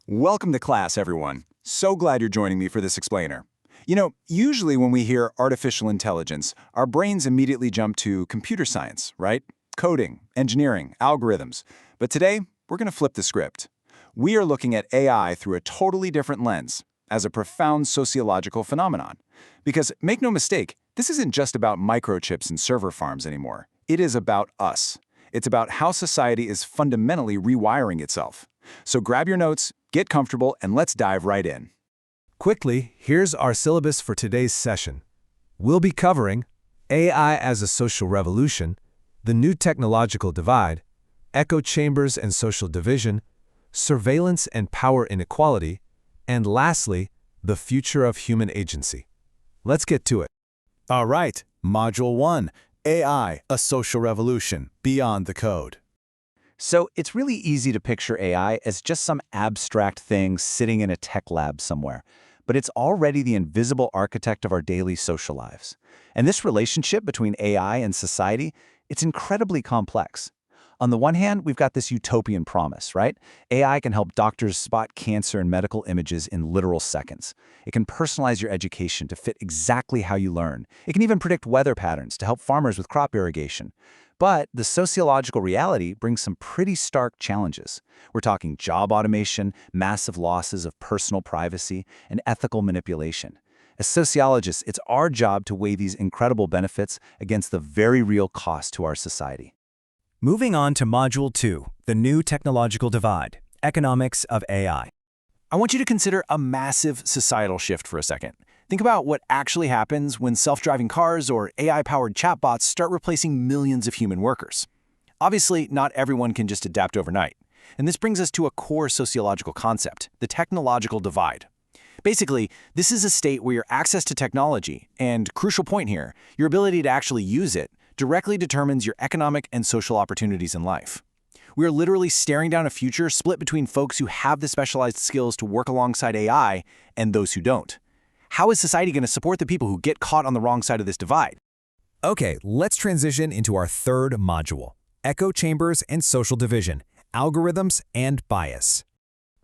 Welcome to class, everyone. So glad you're joining me for this explainer. Usually when we hear artificial intelligence, our brains immediately jump to computer science, right? Coding, engineering, algorithms. But today, we're going to flip the script. We are looking at AI through a totally different lens, as a profound sociological phenomenon. Because make no mistake, this isn't just about microchips and server farms anymore. It is about us. It's about how society is fundamentally rewiring itself. So grab your notes, get comfortable, and let's dive right in. Quickly, here's our syllabus for today's session. We'll be covering AI as a social revolution, the new technological divide, echo chambers and social division, surveillance and power inequality, and lastly, the future of human agency. Let's get to it. All right, Module 1, AI, a social revolution, beyond the code. So it's really easy to picture AI as just some abstract thing sitting in a tech lab somewhere. But it's already the invisible architect of our daily social lives. And this relationship between AI and society, it's incredibly complex. On the one hand, we've got this utopian promise, right? AI can help doctors spot cancer in medical images in literal seconds. It can personalize your education to fit exactly how you learn. It can even predict weather patterns to help farmers with crop irrigation. But the sociological reality brings some pretty stark challenges. We're talking job automation, massive losses of personal privacy, and ethical manipulation. As sociologists, it's our job to weigh these incredible benefits against the very real cost to our society. Moving on to Module 2, the new technological divide, economics of AI. I want you to consider a massive societal shift for a second. Think about what actually happens when self-driving cars or AI-powered chatbots start replacing millions of human workers. Obviously, not everyone can just adapt overnight. And this brings us to a core sociological concept, the technological divide. Basically, this is a state where your access to technology, and crucial point here, your ability to actually use it, directly determines your economic and social opportunities in life. We are literally staring down a future split between folks who have the specialized skills to work alongside AI and those who don't. How is society going to support the people who get caught on the wrong side of this divide? Okay, let's transition into our third module, echo chambers and social division, algorithms and bias.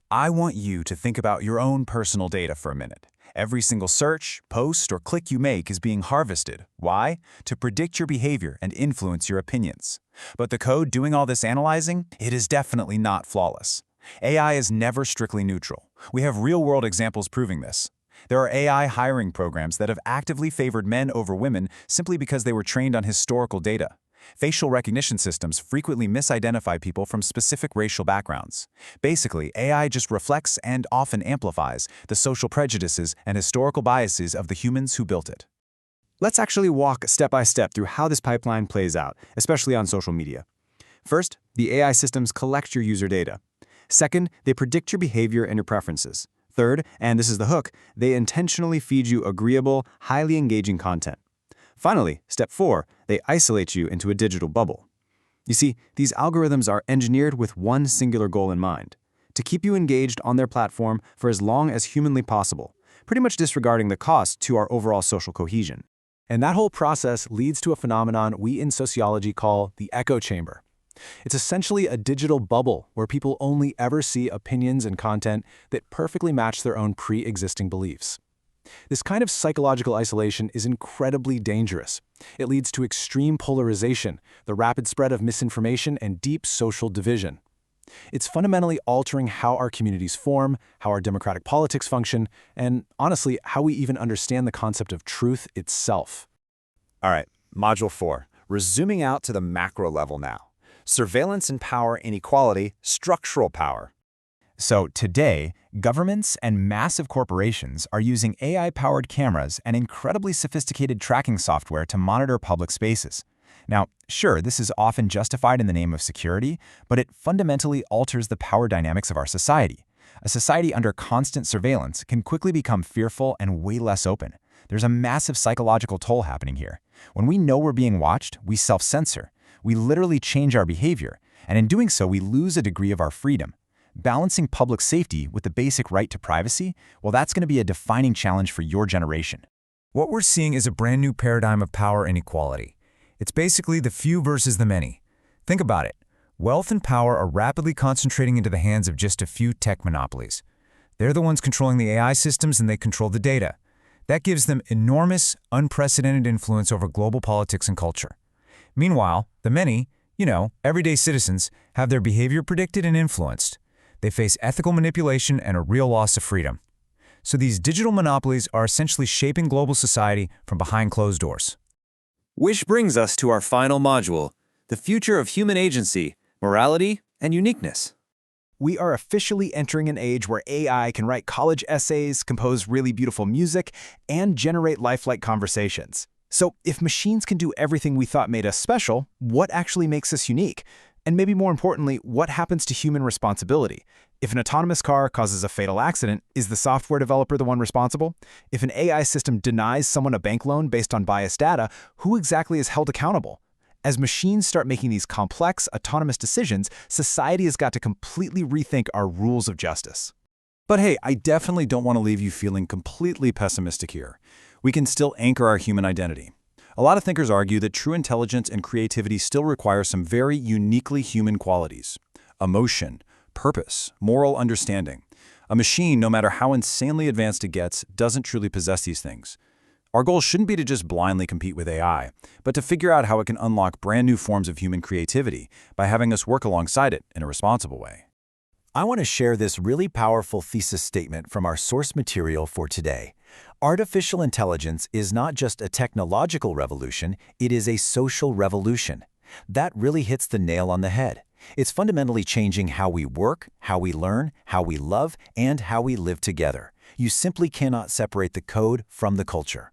I want you to think about your own personal data for a minute. Every single search, post, or click you make is being harvested. Why? To predict your behavior and influence your opinions. But the code doing all this analyzing, it is definitely not flawless. AI is never strictly neutral. We have real-world examples proving this. There are AI hiring programs that have actively favored men over women simply because they were trained on historical data. Facial recognition systems frequently misidentify people from specific racial backgrounds. Basically, AI just reflects and often amplifies the social prejudices and historical biases of the humans who built it. Let's actually walk step by step through how this pipeline plays out, especially on social media. First, the AI systems collect your user data. Second, they predict your behavior and your preferences. Third, and this is the hook, they intentionally feed you agreeable, highly engaging content. Finally, step 4, they isolate you into a digital bubble. You see, these algorithms are engineered with one singular goal in mind: to keep you engaged on their platform for as long as humanly possible, pretty much disregarding the cost to our overall social cohesion. And that whole process leads to a phenomenon we in sociology call the echo chamber. It's essentially a digital bubble where people only ever see opinions and content that perfectly match their own pre-existing beliefs. This kind of psychological isolation is incredibly dangerous. It leads to extreme polarization, the rapid spread of misinformation, and deep social division. It's fundamentally altering how our communities form, how our democratic politics function, and honestly, how we even understand the concept of truth itself. All right, Module 4, we're zooming out to the macro level now. Surveillance and power inequality, structural power. So today, governments and massive corporations are using AI-powered cameras and incredibly sophisticated tracking software to monitor public spaces. Now, sure, this is often justified in the name of security, but it fundamentally alters the power dynamics of our society. A society under constant surveillance can quickly become fearful and way less open. There's a massive psychological toll happening here. When we know we're being watched, we self-censor. We literally change our behavior, and in doing so, we lose a degree of our freedom. Balancing public safety with the basic right to privacy, well, that's going to be a defining challenge for your generation. What we're seeing is a brand new paradigm of power inequality. It's basically the few versus the many. Think about it. Wealth and power are rapidly concentrating into the hands of just a few tech monopolies. They're the ones controlling the AI systems and they control the data. That gives them enormous, unprecedented influence over global politics and culture. Meanwhile, the many, everyday citizens, have their behavior predicted and influenced. They face ethical manipulation and a real loss of freedom. So these digital monopolies are essentially shaping global society from behind closed doors. Which brings us to our final module, the future of human agency, morality, and uniqueness. We are officially entering an age where AI can write college essays, compose really beautiful music, and generate lifelike conversations. So if machines can do everything we thought made us special, what actually makes us unique? And maybe more importantly, what happens to human responsibility? If an autonomous car causes a fatal accident, is the software developer the one responsible? If an AI system denies someone a bank loan based on biased data, who exactly is held accountable? As machines start making these complex, autonomous decisions, society has got to completely rethink our rules of justice. But hey, I definitely don't want to leave you feeling completely pessimistic here. We can still anchor our human identity. A lot of thinkers argue that true intelligence and creativity still require some very uniquely human qualities: emotion, purpose, moral understanding. A machine, no matter how insanely advanced it gets, doesn't truly possess these things. Our goal shouldn't be to just blindly compete with AI, but to figure out how it can unlock brand new forms of human creativity by having us work alongside it in a responsible way. I want to share this really powerful thesis statement from our source material for today. Artificial intelligence is not just a technological revolution, it is a social revolution. That really hits the nail on the head. It's fundamentally changing how we work, how we learn, how we love, and how we live together. You simply cannot separate the code from the culture.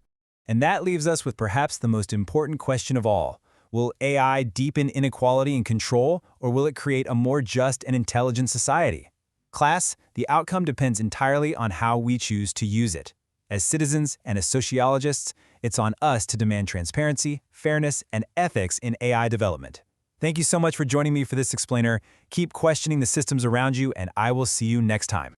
And that leaves us with perhaps the most important question of all. Will AI deepen inequality and control, or will it create a more just and intelligent society? Class, the outcome depends entirely on how we choose to use it. As citizens and as sociologists, it's on us to demand transparency, fairness, and ethics in AI development. Thank you so much for joining me for this explainer. Keep questioning the systems around you, and I will see you next time.